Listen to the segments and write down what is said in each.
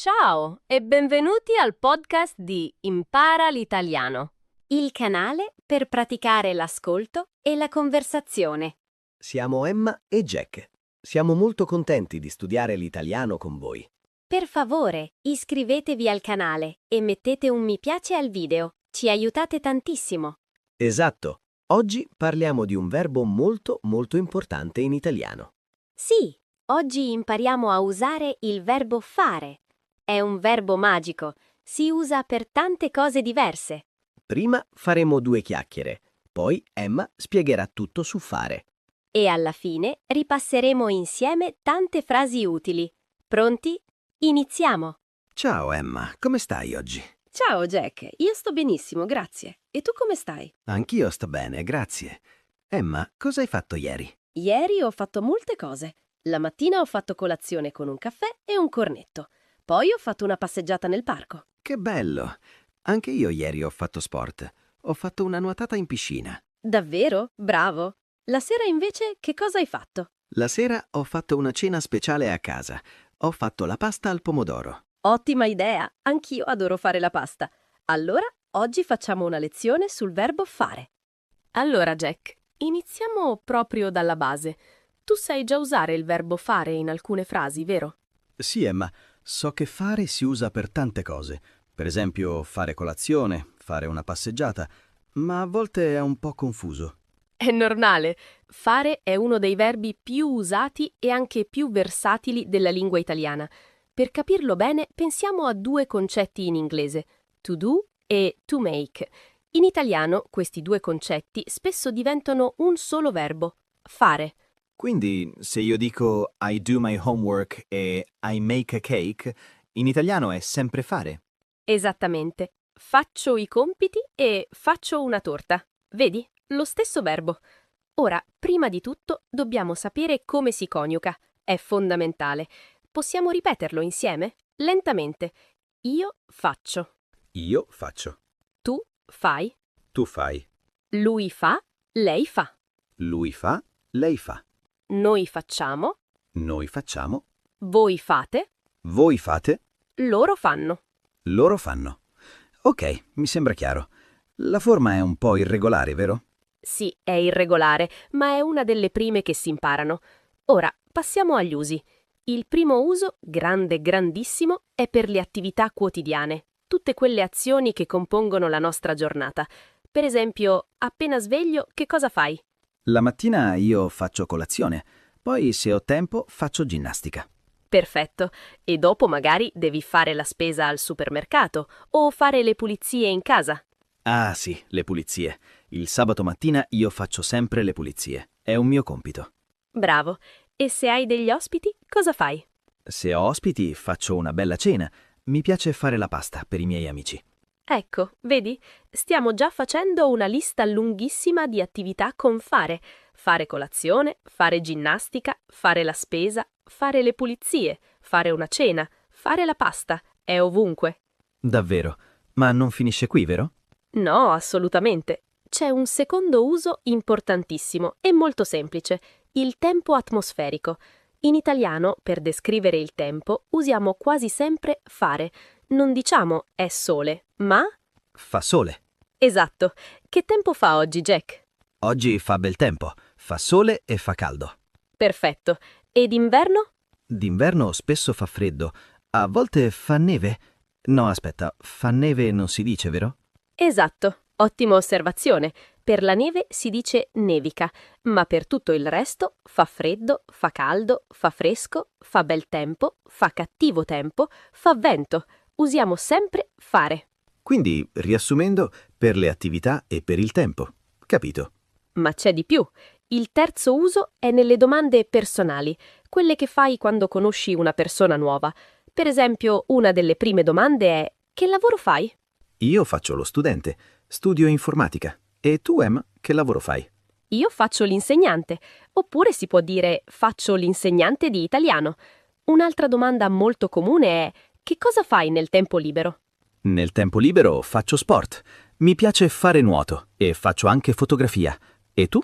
Ciao e benvenuti al podcast di Impara l'italiano. Il canale per praticare l'ascolto e la conversazione. Siamo Emma e Jack. Siamo molto contenti di studiare l'italiano con voi. Per favore, iscrivetevi al canale e mettete un mi piace al video. Ci aiutate tantissimo. Esatto. Oggi parliamo di un verbo molto importante in italiano. Sì, oggi impariamo a usare il verbo fare. È un verbo magico. Si usa per tante cose diverse. Prima faremo 2 chiacchiere, poi Emma spiegherà tutto su fare. E alla fine ripasseremo insieme tante frasi utili. Pronti? Iniziamo! Ciao Emma, come stai oggi? Ciao Jack, io sto benissimo, grazie. E tu come stai? Anch'io sto bene, grazie. Emma, cosa hai fatto ieri? Ieri ho fatto molte cose. La mattina ho fatto colazione con un caffè e un cornetto. Poi ho fatto una passeggiata nel parco. Che bello! Anche io ieri ho fatto sport. Ho fatto una nuotata in piscina. Davvero? Bravo! La sera invece che cosa hai fatto? La sera ho fatto una cena speciale a casa. Ho fatto la pasta al pomodoro. Ottima idea! Anch'io adoro fare la pasta. Allora, oggi facciamo una lezione sul verbo fare. Allora, Jack, iniziamo proprio dalla base. Tu sai già usare il verbo fare in alcune frasi, vero? Sì, Emma, so che fare si usa per tante cose. Per esempio, fare colazione, fare una passeggiata, ma a volte è un po' confuso. È normale. Fare è uno dei verbi più usati e anche più versatili della lingua italiana. Per capirlo bene, pensiamo a 2 concetti in inglese, to do e to make. In italiano, questi 2 concetti spesso diventano un solo verbo, fare. Quindi, se io dico I do my homework e I make a cake, in italiano è sempre fare. Esattamente. Faccio i compiti e faccio una torta. Vedi? Lo stesso verbo. Ora, prima di tutto, dobbiamo sapere come si coniuga. È fondamentale. Possiamo ripeterlo insieme? Lentamente. Io faccio. Io faccio. Tu fai. Tu fai. Lui fa. Lei fa. Lui fa. Lei fa. Noi facciamo. Noi facciamo. Voi fate. Voi fate. Loro fanno. Loro fanno. Ok, mi sembra chiaro. La forma è un po' irregolare, vero? Sì, è irregolare, ma è una delle prime che si imparano. Ora, passiamo agli usi. Il primo uso, grande, grandissimo, è per le attività quotidiane, tutte quelle azioni che compongono la nostra giornata. Per esempio, appena sveglio, che cosa fai? La mattina io faccio colazione, poi se ho tempo faccio ginnastica. Perfetto. E dopo magari devi fare la spesa al supermercato o fare le pulizie in casa. Ah sì, le pulizie. Il sabato mattina io faccio sempre le pulizie. È un mio compito. Bravo. E se hai degli ospiti, cosa fai? Se ho ospiti faccio una bella cena. Mi piace fare la pasta per i miei amici. Ecco, vedi? Stiamo già facendo una lista lunghissima di attività con fare. Fare colazione, fare ginnastica, fare la spesa, fare le pulizie, fare una cena, fare la pasta. È ovunque. Davvero? Ma non finisce qui, vero? No, assolutamente. C'è un secondo uso importantissimo e molto semplice, il tempo atmosferico. In italiano, per descrivere il tempo, usiamo quasi sempre fare. Non diciamo è sole, ma... Fa sole. Esatto. Che tempo fa oggi, Jack? Oggi fa bel tempo. Fa sole e fa caldo. Perfetto. E d'inverno? D'inverno spesso fa freddo. A volte fa neve. No, aspetta, fa neve non si dice, vero? Esatto. Ottima osservazione. Per la neve si dice nevica, ma per tutto il resto fa freddo, fa caldo, fa fresco, fa bel tempo, fa cattivo tempo, fa vento. Usiamo sempre fare. Quindi, riassumendo, per le attività e per il tempo. Capito? Ma c'è di più. Il terzo uso è nelle domande personali, quelle che fai quando conosci una persona nuova. Per esempio, una delle prime domande è: che lavoro fai? Io faccio lo studente. Studio informatica. E tu, Em, che lavoro fai? Io faccio l'insegnante. Oppure si può dire faccio l'insegnante di italiano. Un'altra domanda molto comune è: che cosa fai nel tempo libero? Nel tempo libero faccio sport. Mi piace fare nuoto e faccio anche fotografia. E tu?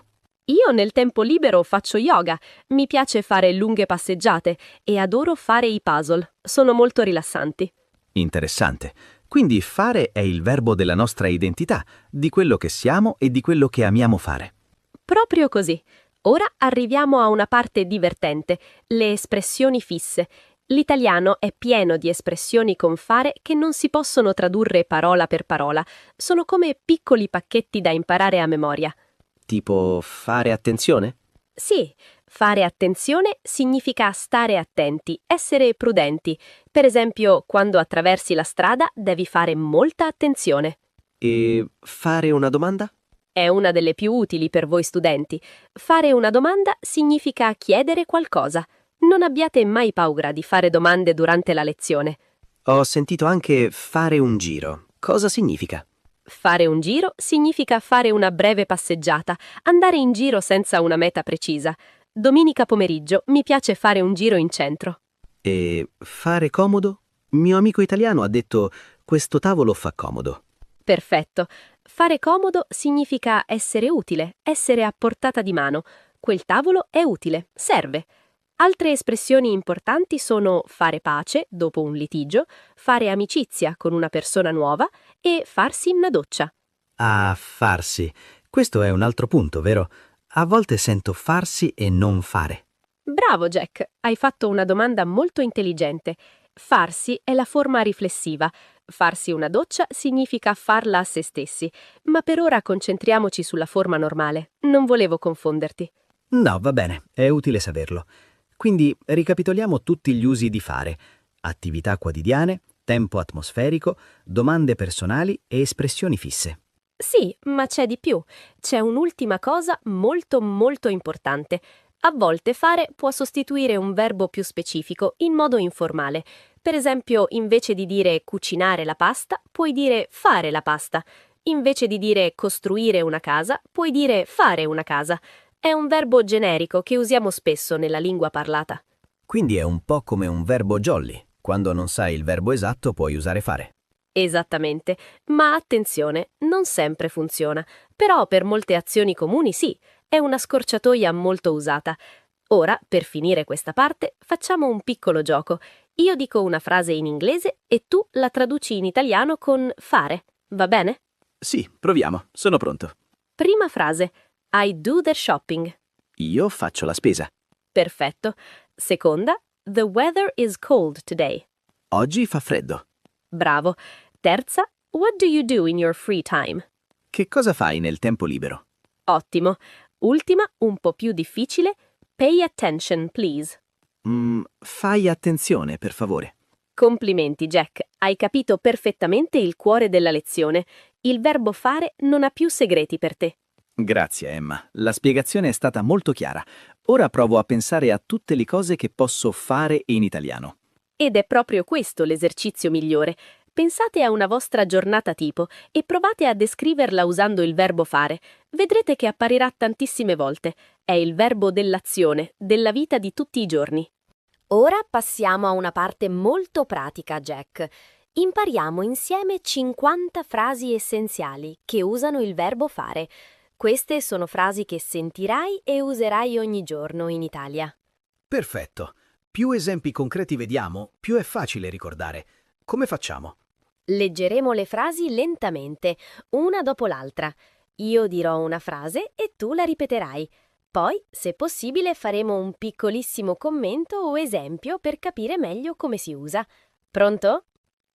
Io nel tempo libero faccio yoga, mi piace fare lunghe passeggiate e adoro fare i puzzle. Sono molto rilassanti. Interessante. Quindi fare è il verbo della nostra identità, di quello che siamo e di quello che amiamo fare. Proprio così. Ora arriviamo a una parte divertente, le espressioni fisse. L'italiano è pieno di espressioni con fare che non si possono tradurre parola per parola. Sono come piccoli pacchetti da imparare a memoria. Tipo fare attenzione? Sì, fare attenzione significa stare attenti, essere prudenti. Per esempio, quando attraversi la strada devi fare molta attenzione. E fare una domanda? È una delle più utili per voi studenti. Fare una domanda significa chiedere qualcosa. Non abbiate mai paura di fare domande durante la lezione. Ho sentito anche fare un giro. Cosa significa? Fare un giro significa fare una breve passeggiata, andare in giro senza una meta precisa. Domenica pomeriggio mi piace fare un giro in centro. E fare comodo? Mio amico italiano ha detto questo tavolo fa comodo. Perfetto. Fare comodo significa essere utile, essere a portata di mano. Quel tavolo è utile, serve. Altre espressioni importanti sono fare pace dopo un litigio, fare amicizia con una persona nuova e farsi una doccia. Ah, farsi. Questo è un altro punto, vero? A volte sento farsi e non fare. Bravo Jack, hai fatto una domanda molto intelligente. Farsi è la forma riflessiva. Farsi una doccia significa farla a se stessi, ma per ora concentriamoci sulla forma normale. Non volevo confonderti. No, va bene, è utile saperlo. Quindi ricapitoliamo tutti gli usi di fare: attività quotidiane, tempo atmosferico, domande personali e espressioni fisse. Sì, ma c'è di più. C'è un'ultima cosa molto molto importante. A volte fare può sostituire un verbo più specifico in modo informale. Per esempio, invece di dire cucinare la pasta, puoi dire fare la pasta. Invece di dire costruire una casa, puoi dire fare una casa. È un verbo generico che usiamo spesso nella lingua parlata. Quindi è un po' come un verbo jolly. Quando non sai il verbo esatto puoi usare fare. Esattamente, ma attenzione, non sempre funziona. Però per molte azioni comuni sì, è una scorciatoia molto usata. Ora, per finire questa parte, facciamo un piccolo gioco. Io dico una frase in inglese e tu la traduci in italiano con fare. Va bene? Sì, proviamo. Sono pronto. Prima frase. I do the shopping. Io faccio la spesa. Perfetto. Seconda. The weather is cold today. Oggi fa freddo. Bravo. Terza. What do you do in your free time? Che cosa fai nel tempo libero? Ottimo. Ultima, un po' più difficile. Pay attention, please. Fai attenzione, per favore. Complimenti, Jack. Hai capito perfettamente il cuore della lezione. Il verbo fare non ha più segreti per te. Grazie, Emma. La spiegazione è stata molto chiara. Ora provo a pensare a tutte le cose che posso fare in italiano. Ed è proprio questo l'esercizio migliore. Pensate a una vostra giornata tipo e provate a descriverla usando il verbo fare. Vedrete che apparirà tantissime volte. È il verbo dell'azione, della vita di tutti i giorni. Ora passiamo a una parte molto pratica, Jack. Impariamo insieme 50 frasi essenziali che usano il verbo fare. Queste sono frasi che sentirai e userai ogni giorno in Italia. Perfetto. Più esempi concreti vediamo, più è facile ricordare. Come facciamo? Leggeremo le frasi lentamente, una dopo l'altra. Io dirò una frase e tu la ripeterai. Poi, se possibile, faremo un piccolissimo commento o esempio per capire meglio come si usa. Pronto?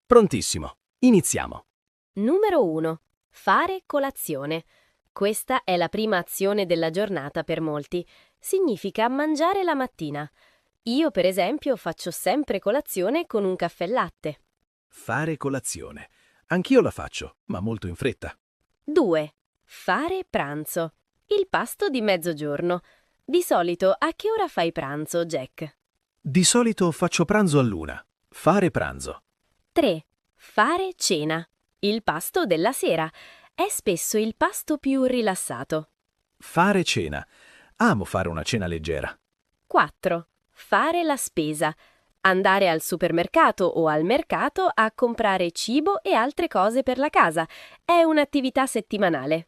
Prontissimo. Iniziamo. Numero 1. Fare colazione. Questa è la prima azione della giornata per molti. Significa mangiare la mattina. Io, per esempio, faccio sempre colazione con un caffè latte. Fare colazione. Anch'io la faccio, ma molto in fretta. 2. Fare pranzo. Il pasto di mezzogiorno. Di solito a che ora fai pranzo, Jack? Di solito faccio pranzo all'1. Fare pranzo. 3. Fare cena. Il pasto della sera. È spesso il pasto più rilassato. Fare cena. Amo fare una cena leggera. 4. Fare la spesa. Andare al supermercato o al mercato a comprare cibo e altre cose per la casa. È un'attività settimanale.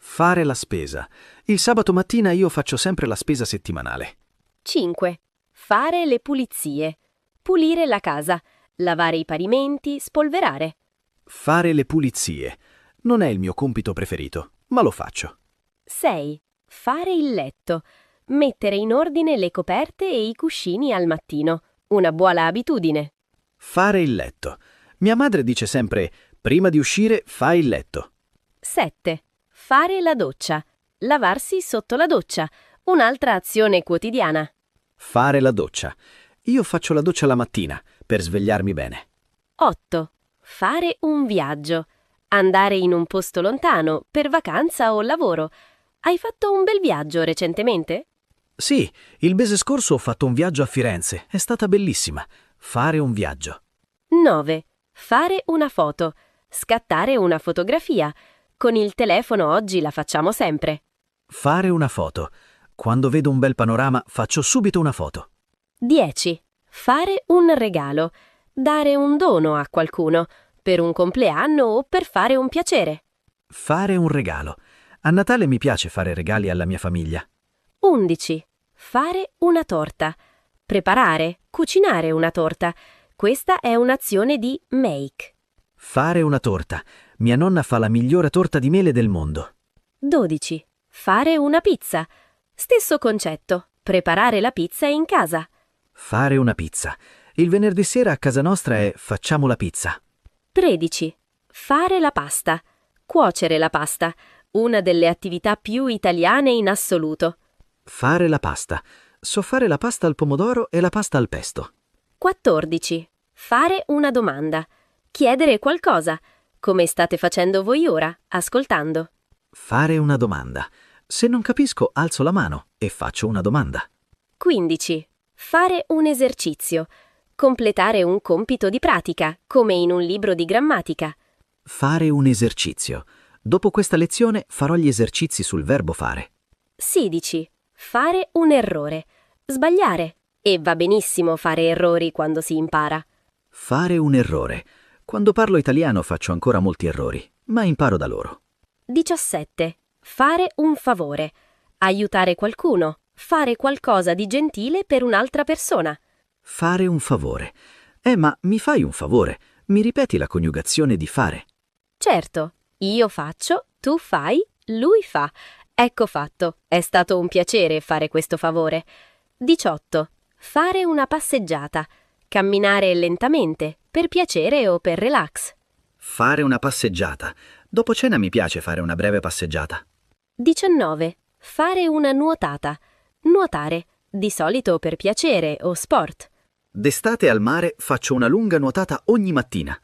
Fare la spesa. Il sabato mattina io faccio sempre la spesa settimanale. 5. Fare le pulizie. Pulire la casa, lavare i pavimenti, spolverare. Fare le pulizie. Non è il mio compito preferito, ma lo faccio. 6. Fare il letto. Mettere in ordine le coperte e i cuscini al mattino. Una buona abitudine. Fare il letto. Mia madre dice sempre, prima di uscire fai il letto. 7. Fare la doccia. Lavarsi sotto la doccia. Un'altra azione quotidiana. Fare la doccia. Io faccio la doccia la mattina, per svegliarmi bene. 8. Fare un viaggio. Andare in un posto lontano, per vacanza o lavoro. Hai fatto un bel viaggio recentemente? Sì, il mese scorso ho fatto un viaggio a Firenze, è stata bellissima. Fare un viaggio. 9. Fare una foto. Scattare una fotografia. Con il telefono oggi la facciamo sempre. Fare una foto. Quando vedo un bel panorama faccio subito una foto. 10. Fare un regalo. Dare un dono a qualcuno, per un compleanno o per fare un piacere. Fare un regalo. A Natale mi piace fare regali alla mia famiglia. 11. Fare una torta. Preparare, cucinare una torta. Questa è un'azione di make. Fare una torta. Mia nonna fa la migliore torta di mele del mondo. 12. Fare una pizza. Stesso concetto. Preparare la pizza in casa. Fare una pizza. Il venerdì sera a casa nostra è facciamo la pizza. 13. Fare la pasta. Cuocere la pasta. Una delle attività più italiane in assoluto. Fare la pasta. So fare la pasta al pomodoro e la pasta al pesto. 14. Fare una domanda. Chiedere qualcosa. Come state facendo voi ora, ascoltando. Fare una domanda. Se non capisco, alzo la mano e faccio una domanda. 15. Fare un esercizio. Completare un compito di pratica, come in un libro di grammatica. Fare un esercizio. Dopo questa lezione farò gli esercizi sul verbo fare. 16. Fare un errore. Sbagliare. E va benissimo fare errori quando si impara. Fare un errore. Quando parlo italiano faccio ancora molti errori, ma imparo da loro. 17. Fare un favore. Aiutare qualcuno. Fare qualcosa di gentile per un'altra persona. Fare un favore. Ma mi fai un favore? Mi ripeti la coniugazione di fare? Certo, io faccio, tu fai, lui fa. Ecco fatto, è stato un piacere fare questo favore. 18. Fare una passeggiata. Camminare lentamente, per piacere o per relax. Fare una passeggiata. Dopo cena mi piace fare una breve passeggiata. 19. Fare una nuotata. Nuotare, di solito per piacere o sport. D'estate al mare faccio una lunga nuotata ogni mattina.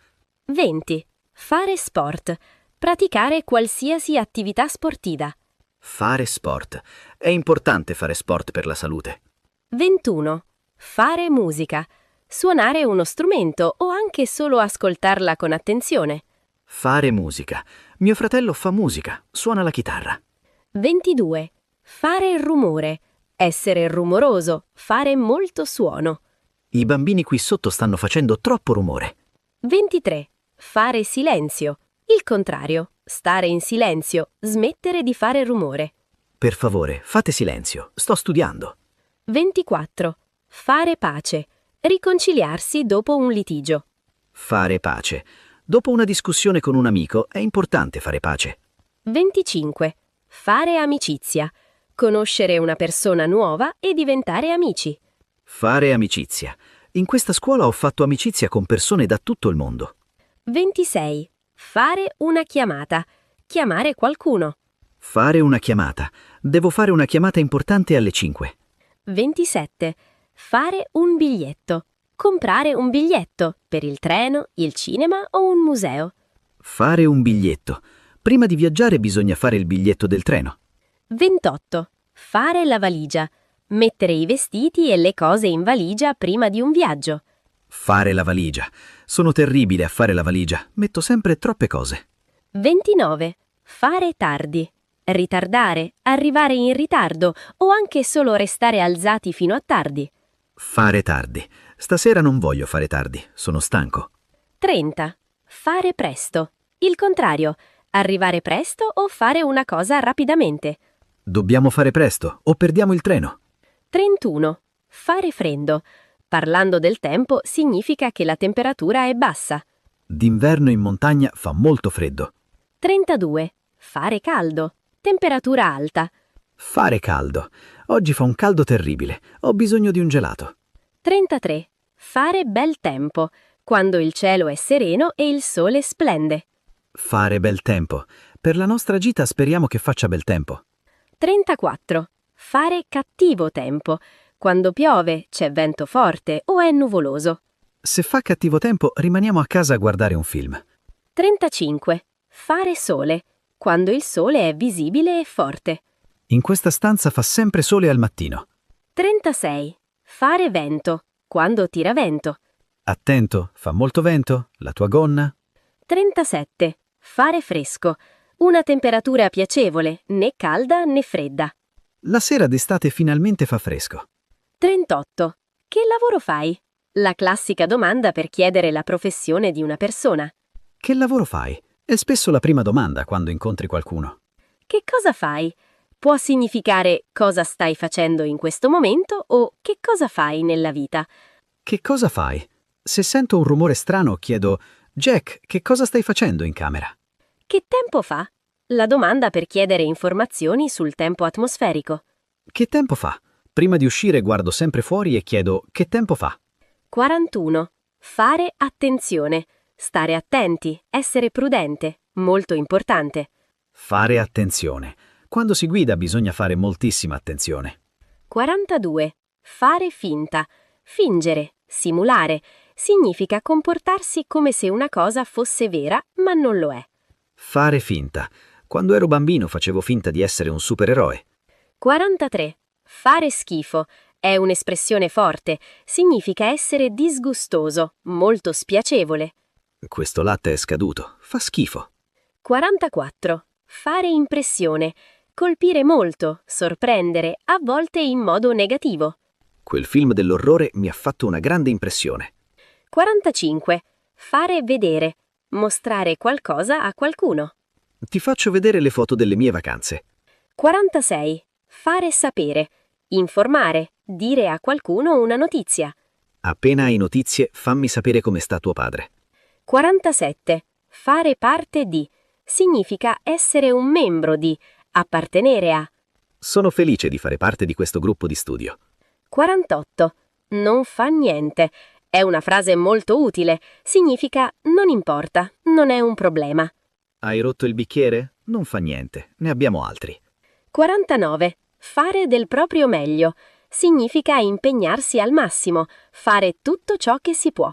20. Fare sport. Praticare qualsiasi attività sportiva. Fare sport. È importante fare sport per la salute. 21. Fare musica. Suonare uno strumento o anche solo ascoltarla con attenzione. Fare musica. Mio fratello fa musica, suona la chitarra. 22. Fare rumore. Essere rumoroso, fare molto suono. I bambini qui sotto stanno facendo troppo rumore. 23. Fare silenzio. Il contrario, stare in silenzio, smettere di fare rumore. Per favore, fate silenzio, sto studiando. 24. Fare pace. Riconciliarsi dopo un litigio. Fare pace. Dopo una discussione con un amico è importante fare pace. 25. Fare amicizia. Conoscere una persona nuova e diventare amici. Fare amicizia. In questa scuola ho fatto amicizia con persone da tutto il mondo. 26. Fare una chiamata. Chiamare qualcuno. Fare una chiamata. Devo fare una chiamata importante alle 5. 27. Fare un biglietto. Comprare un biglietto per il treno, il cinema o un museo. Fare un biglietto. Prima di viaggiare bisogna fare il biglietto del treno. 28. Fare la valigia. Mettere i vestiti e le cose in valigia prima di un viaggio. Fare la valigia. Sono terribile a fare la valigia. Metto sempre troppe cose. 29. Fare tardi. Ritardare, arrivare in ritardo o anche solo restare alzati fino a tardi. Fare tardi. Stasera non voglio fare tardi, sono stanco. 30. Fare presto. Il contrario, arrivare presto o fare una cosa rapidamente. Dobbiamo fare presto o perdiamo il treno. 31. Fare freddo. Parlando del tempo significa che la temperatura è bassa. D'inverno in montagna fa molto freddo. 32. Fare caldo. Temperatura alta. Fare caldo. Oggi fa un caldo terribile. Ho bisogno di un gelato. 33. Fare bel tempo. Quando il cielo è sereno e il sole splende. Fare bel tempo. Per la nostra gita speriamo che faccia bel tempo. 34. Fare cattivo tempo. Quando piove, c'è vento forte o è nuvoloso. Se fa cattivo tempo, rimaniamo a casa a guardare un film. 35. Fare sole. Quando il sole è visibile e forte. In questa stanza fa sempre sole al mattino. 36. Fare vento. Quando tira vento. Attento, fa molto vento? La tua gonna? 37. Fare fresco. Una temperatura piacevole, né calda né fredda. La sera d'estate finalmente fa fresco. 38. Che lavoro fai? La classica domanda per chiedere la professione di una persona. Che lavoro fai? È spesso la prima domanda quando incontri qualcuno. Che cosa fai? Può significare cosa stai facendo in questo momento o che cosa fai nella vita. Che cosa fai? Se sento un rumore strano chiedo Jack, che cosa stai facendo in camera? Che tempo fa? La domanda per chiedere informazioni sul tempo atmosferico. Che tempo fa? Prima di uscire guardo sempre fuori e chiedo che tempo fa? 41. Fare attenzione. Stare attenti, essere prudente, molto importante. Fare attenzione. Quando si guida bisogna fare moltissima attenzione. 42. Fare finta. Fingere, simulare. Significa comportarsi come se una cosa fosse vera, ma non lo è. Fare finta. Quando ero bambino facevo finta di essere un supereroe. 43. Fare schifo. È un'espressione forte. Significa essere disgustoso, molto spiacevole. Questo latte è scaduto. Fa schifo. 44. Fare impressione. Colpire molto, sorprendere, a volte in modo negativo. Quel film dell'orrore mi ha fatto una grande impressione. 45. Fare vedere. Mostrare qualcosa a qualcuno. Ti faccio vedere le foto delle mie vacanze. 46. Fare sapere. Informare. Dire a qualcuno una notizia. Appena hai notizie, fammi sapere come sta tuo padre. 47. Fare parte di. Significa essere un membro di, appartenere a. Sono felice di fare parte di questo gruppo di studio. 48. Non fa niente. È una frase molto utile. Significa non importa, non è un problema. Hai rotto il bicchiere? Non fa niente, ne abbiamo altri. 49. Fare del proprio meglio. Significa impegnarsi al massimo, fare tutto ciò che si può.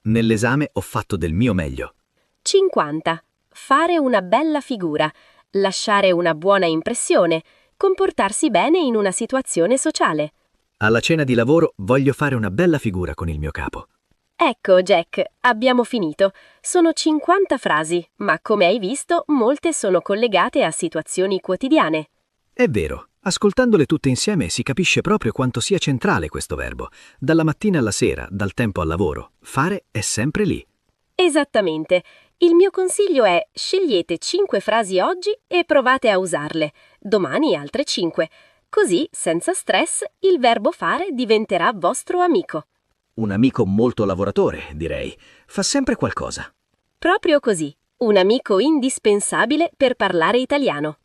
Nell'esame ho fatto del mio meglio. 50. Fare una bella figura. Lasciare una buona impressione. Comportarsi bene in una situazione sociale. Alla cena di lavoro voglio fare una bella figura con il mio capo. Ecco, Jack, abbiamo finito. Sono 50 frasi, ma come hai visto, molte sono collegate a situazioni quotidiane. È vero, ascoltandole tutte insieme si capisce proprio quanto sia centrale questo verbo. Dalla mattina alla sera, dal tempo al lavoro, fare è sempre lì. Esattamente. Il mio consiglio è: scegliete 5 frasi oggi e provate a usarle. Domani altre 5. Così, senza stress, il verbo fare diventerà vostro amico. Un amico molto lavoratore, direi. Fa sempre qualcosa. Proprio così. Un amico indispensabile per parlare italiano.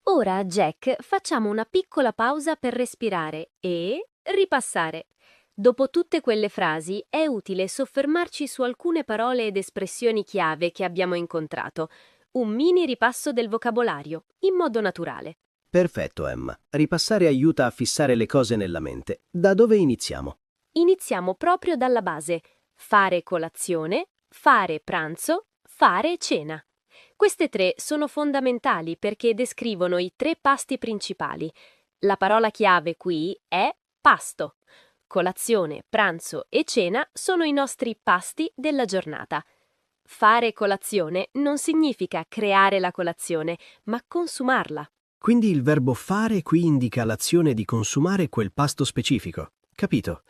Ora, Jack, facciamo una piccola pausa per respirare e ripassare. Dopo tutte quelle frasi è utile soffermarci su alcune parole ed espressioni chiave che abbiamo incontrato. Un mini ripasso del vocabolario, in modo naturale. Perfetto, Emma. Ripassare aiuta a fissare le cose nella mente. Da dove iniziamo? Iniziamo proprio dalla base. Fare colazione, fare pranzo, fare cena. Queste 3 sono fondamentali perché descrivono i 3 pasti principali. La parola chiave qui è pasto. Colazione, pranzo e cena sono i nostri pasti della giornata. Fare colazione non significa creare la colazione, ma consumarla. Quindi il verbo fare qui indica l'azione di consumare quel pasto specifico. Capito?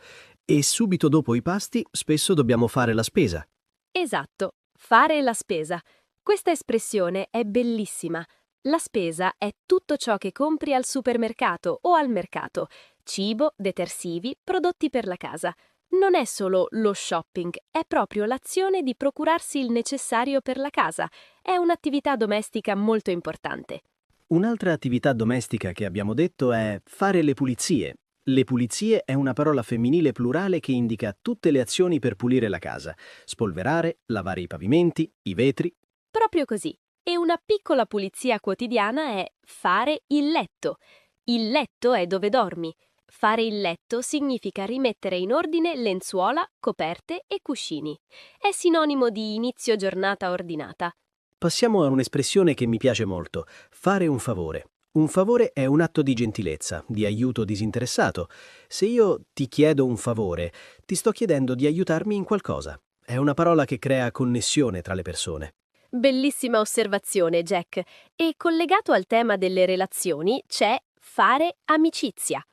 E subito dopo i pasti spesso dobbiamo fare la spesa. Esatto, fare la spesa. Questa espressione è bellissima. La spesa è tutto ciò che compri al supermercato o al mercato: cibo, detersivi, prodotti per la casa. Non è solo lo shopping, è proprio l'azione di procurarsi il necessario per la casa. È un'attività domestica molto importante. Un'altra attività domestica che abbiamo detto è fare le pulizie. Le pulizie è una parola femminile plurale che indica tutte le azioni per pulire la casa: spolverare, lavare i pavimenti, i vetri. Proprio così. E una piccola pulizia quotidiana è fare il letto. Il letto è dove dormi. Fare il letto significa rimettere in ordine lenzuola, coperte e cuscini. È sinonimo di inizio giornata ordinata. Passiamo a un'espressione che mi piace molto: fare un favore. Un favore è un atto di gentilezza, di aiuto disinteressato. Se io ti chiedo un favore, ti sto chiedendo di aiutarmi in qualcosa. È una parola che crea connessione tra le persone. Bellissima osservazione, Jack. E collegato al tema delle relazioni c'è fare amicizia.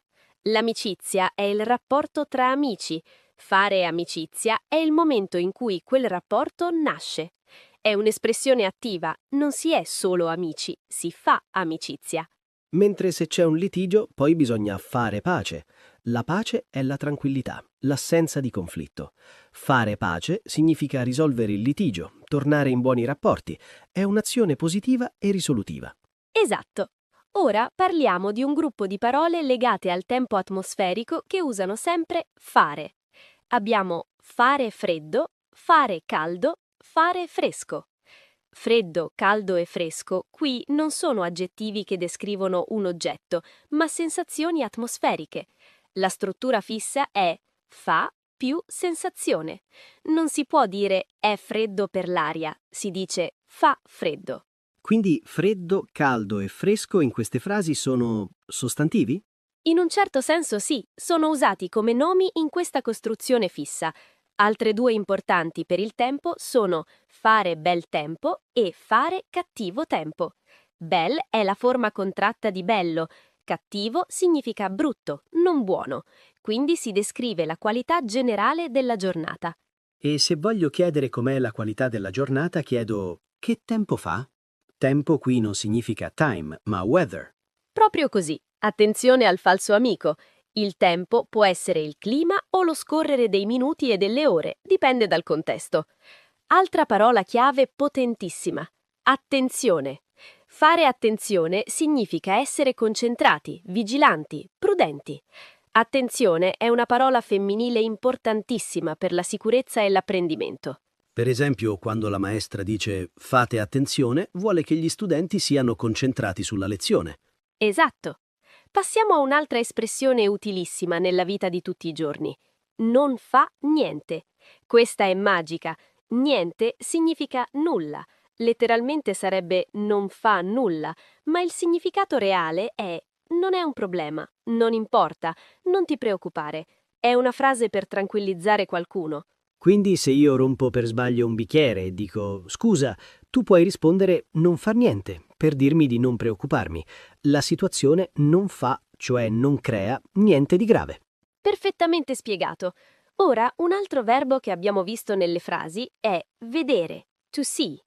L'amicizia è il rapporto tra amici. Fare amicizia è il momento in cui quel rapporto nasce. È un'espressione attiva, non si è solo amici, si fa amicizia. Mentre se c'è un litigio, poi bisogna fare pace. La pace è la tranquillità, l'assenza di conflitto. Fare pace significa risolvere il litigio, tornare in buoni rapporti. È un'azione positiva e risolutiva. Esatto. Ora parliamo di un gruppo di parole legate al tempo atmosferico che usano sempre fare. Abbiamo fare freddo, fare caldo, fare fresco. Freddo, caldo e fresco qui non sono aggettivi che descrivono un oggetto, ma sensazioni atmosferiche. La struttura fissa è fa più sensazione. Non si può dire è freddo per l'aria, si dice fa freddo. Quindi freddo, caldo e fresco in queste frasi sono sostantivi? In un certo senso sì, sono usati come nomi in questa costruzione fissa. Altre due importanti per il tempo sono fare bel tempo e fare cattivo tempo. Bel è la forma contratta di bello, cattivo significa brutto, non buono, quindi si descrive la qualità generale della giornata. E se voglio chiedere com'è la qualità della giornata, chiedo che tempo fa? Tempo qui non significa time, ma weather. Proprio così. Attenzione al falso amico. Il tempo può essere il clima o lo scorrere dei minuti e delle ore, dipende dal contesto. Altra parola chiave potentissima: attenzione. Fare attenzione significa essere concentrati, vigilanti, prudenti. Attenzione è una parola femminile importantissima per la sicurezza e l'apprendimento. Per esempio, quando la maestra dice fate attenzione, vuole che gli studenti siano concentrati sulla lezione. Esatto. Passiamo a un'altra espressione utilissima nella vita di tutti i giorni. Non fa niente. Questa è magica. Niente significa nulla. Letteralmente sarebbe non fa nulla, ma il significato reale è non è un problema, non importa, non ti preoccupare. È una frase per tranquillizzare qualcuno. Quindi se io rompo per sbaglio un bicchiere e dico scusa, tu puoi rispondere non far niente, per dirmi di non preoccuparmi. La situazione non fa, cioè non crea, niente di grave. Perfettamente spiegato. Ora, un altro verbo che abbiamo visto nelle frasi è vedere, to see.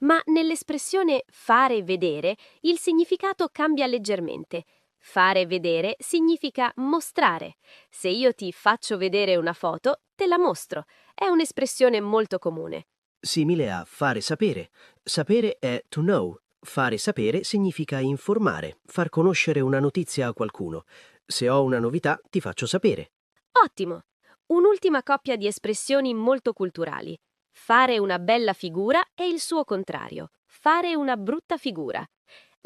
Ma nell'espressione fare vedere il significato cambia leggermente. Fare vedere significa mostrare. Se io ti faccio vedere una foto, te la mostro. È un'espressione molto comune. Simile a fare sapere. Sapere è to know. Fare sapere significa informare, far conoscere una notizia a qualcuno. Se ho una novità, ti faccio sapere. Ottimo! Un'ultima coppia di espressioni molto culturali. Fare una bella figura è il suo contrario. Fare una brutta figura.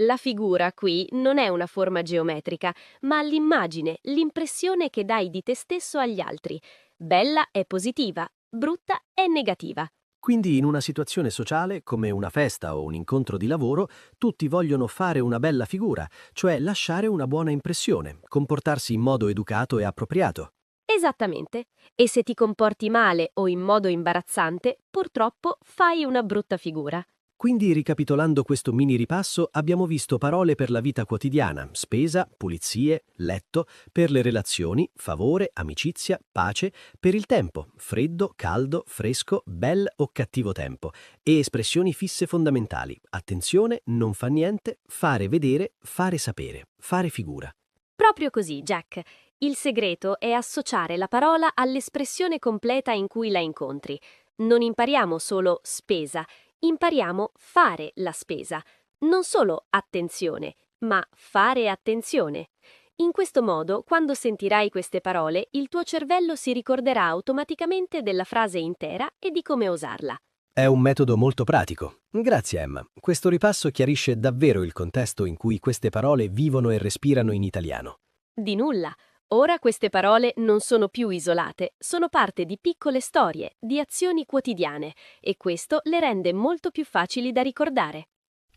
La figura qui non è una forma geometrica, ma l'immagine, l'impressione che dai di te stesso agli altri. Bella è positiva, brutta è negativa. Quindi in una situazione sociale, come una festa o un incontro di lavoro, tutti vogliono fare una bella figura, cioè lasciare una buona impressione, comportarsi in modo educato e appropriato. Esattamente. E se ti comporti male o in modo imbarazzante, purtroppo fai una brutta figura. Quindi, ricapitolando questo mini ripasso, abbiamo visto parole per la vita quotidiana, spesa, pulizie, letto, per le relazioni, favore, amicizia, pace, per il tempo, freddo, caldo, fresco, bel o cattivo tempo, e espressioni fisse fondamentali, attenzione, non fa niente, fare vedere, fare sapere, fare figura. Proprio così, Jack. Il segreto è associare la parola all'espressione completa in cui la incontri. Non impariamo solo spesa, impariamo fare la spesa. Non solo attenzione, ma fare attenzione. In questo modo, quando sentirai queste parole, il tuo cervello si ricorderà automaticamente della frase intera e di come usarla. È un metodo molto pratico. Grazie, Emma. Questo ripasso chiarisce davvero il contesto in cui queste parole vivono e respirano in italiano. Di nulla. Ora queste parole non sono più isolate, sono parte di piccole storie, di azioni quotidiane, e questo le rende molto più facili da ricordare.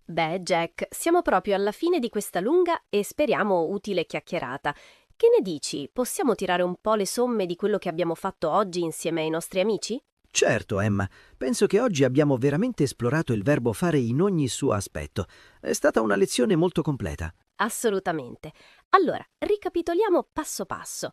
Beh, Jack, siamo proprio alla fine di questa lunga e speriamo utile chiacchierata. Che ne dici? Possiamo tirare un po' le somme di quello che abbiamo fatto oggi insieme ai nostri amici? Certo, Emma, penso che oggi abbiamo veramente esplorato il verbo fare in ogni suo aspetto. È stata una lezione molto completa. Assolutamente. Allora, ricapitoliamo passo passo.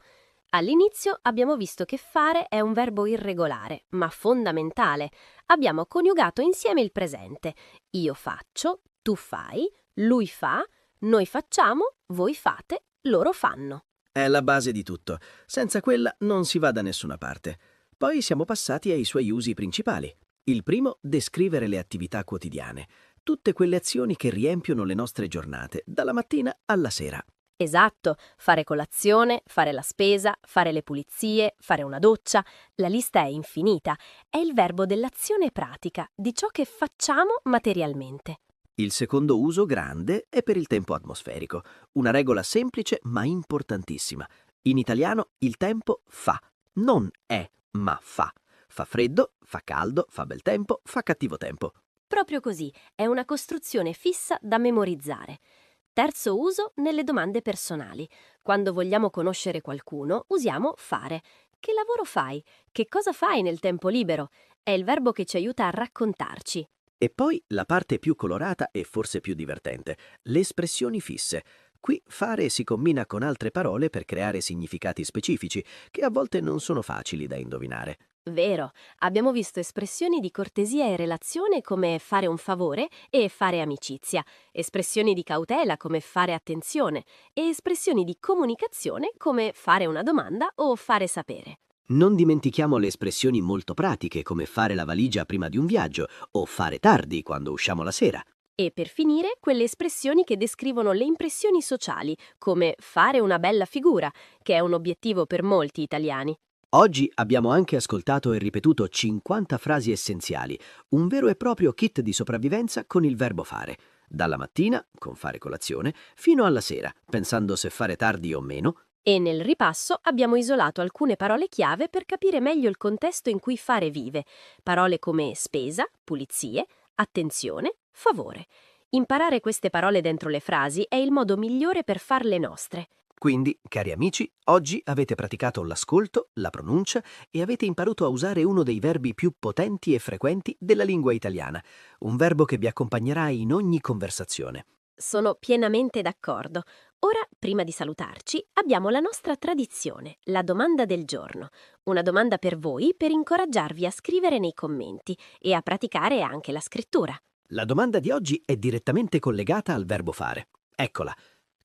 All'inizio abbiamo visto che fare è un verbo irregolare, ma fondamentale. Abbiamo coniugato insieme il presente. Io faccio, tu fai, lui fa, noi facciamo, voi fate, loro fanno. È la base di tutto. Senza quella non si va da nessuna parte. Poi siamo passati ai suoi usi principali. Il primo, descrivere le attività quotidiane. Tutte quelle azioni che riempiono le nostre giornate, dalla mattina alla sera. Esatto, fare colazione, fare la spesa, fare le pulizie, fare una doccia. La lista è infinita. È il verbo dell'azione pratica, di ciò che facciamo materialmente. Il secondo uso grande è per il tempo atmosferico, una regola semplice ma importantissima. In italiano il tempo fa, non è, ma fa. Fa freddo, fa caldo, fa bel tempo, fa cattivo tempo. Proprio così, è una costruzione fissa da memorizzare. Terzo uso nelle domande personali. Quando vogliamo conoscere qualcuno, usiamo fare. Che lavoro fai? Che cosa fai nel tempo libero? È il verbo che ci aiuta a raccontarci. E poi la parte più colorata e forse più divertente, le espressioni fisse. Qui fare si combina con altre parole per creare significati specifici, che a volte non sono facili da indovinare. Vero, abbiamo visto espressioni di cortesia e relazione come fare un favore e fare amicizia, espressioni di cautela come fare attenzione e espressioni di comunicazione come fare una domanda o fare sapere. Non dimentichiamo le espressioni molto pratiche come fare la valigia prima di un viaggio o fare tardi quando usciamo la sera. E per finire, quelle espressioni che descrivono le impressioni sociali, come fare una bella figura, che è un obiettivo per molti italiani. Oggi abbiamo anche ascoltato e ripetuto 50 frasi essenziali, un vero e proprio kit di sopravvivenza con il verbo fare. Dalla mattina, con fare colazione, fino alla sera, pensando se fare tardi o meno. E nel ripasso abbiamo isolato alcune parole chiave per capire meglio il contesto in cui fare vive. Parole come spesa, pulizie, attenzione, favore. Imparare queste parole dentro le frasi è il modo migliore per farle nostre. Quindi, cari amici, oggi avete praticato l'ascolto, la pronuncia e avete imparato a usare uno dei verbi più potenti e frequenti della lingua italiana, un verbo che vi accompagnerà in ogni conversazione. Sono pienamente d'accordo. Ora, prima di salutarci, abbiamo la nostra tradizione, la domanda del giorno. Una domanda per voi per incoraggiarvi a scrivere nei commenti e a praticare anche la scrittura. La domanda di oggi è direttamente collegata al verbo fare. Eccola.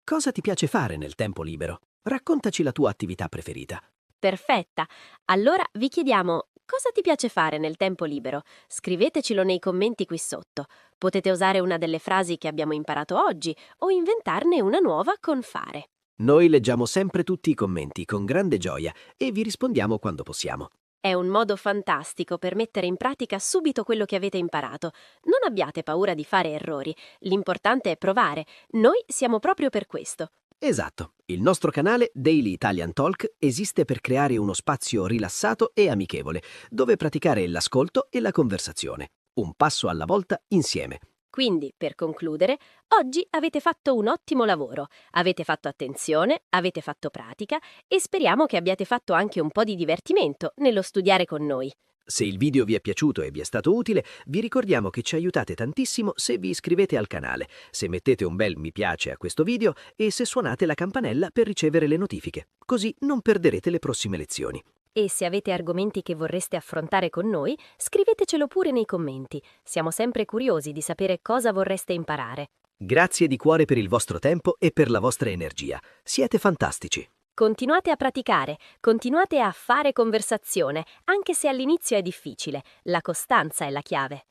Cosa ti piace fare nel tempo libero? Raccontaci la tua attività preferita. Perfetta! Allora vi chiediamo cosa ti piace fare nel tempo libero? Scrivetecelo nei commenti qui sotto. Potete usare una delle frasi che abbiamo imparato oggi o inventarne una nuova con fare. Noi leggiamo sempre tutti i commenti con grande gioia e vi rispondiamo quando possiamo. È un modo fantastico per mettere in pratica subito quello che avete imparato. Non abbiate paura di fare errori. L'importante è provare. Noi siamo proprio per questo. Esatto. Il nostro canale Daily Italian Talk esiste per creare uno spazio rilassato e amichevole, dove praticare l'ascolto e la conversazione. Un passo alla volta insieme. Quindi, per concludere, oggi avete fatto un ottimo lavoro, avete fatto attenzione, avete fatto pratica e speriamo che abbiate fatto anche un po' di divertimento nello studiare con noi. Se il video vi è piaciuto e vi è stato utile, vi ricordiamo che ci aiutate tantissimo se vi iscrivete al canale, se mettete un bel mi piace a questo video e se suonate la campanella per ricevere le notifiche, così non perderete le prossime lezioni. E se avete argomenti che vorreste affrontare con noi, scrivetecelo pure nei commenti. Siamo sempre curiosi di sapere cosa vorreste imparare. Grazie di cuore per il vostro tempo e per la vostra energia. Siete fantastici! Continuate a praticare, continuate a fare conversazione, anche se all'inizio è difficile. La costanza è la chiave.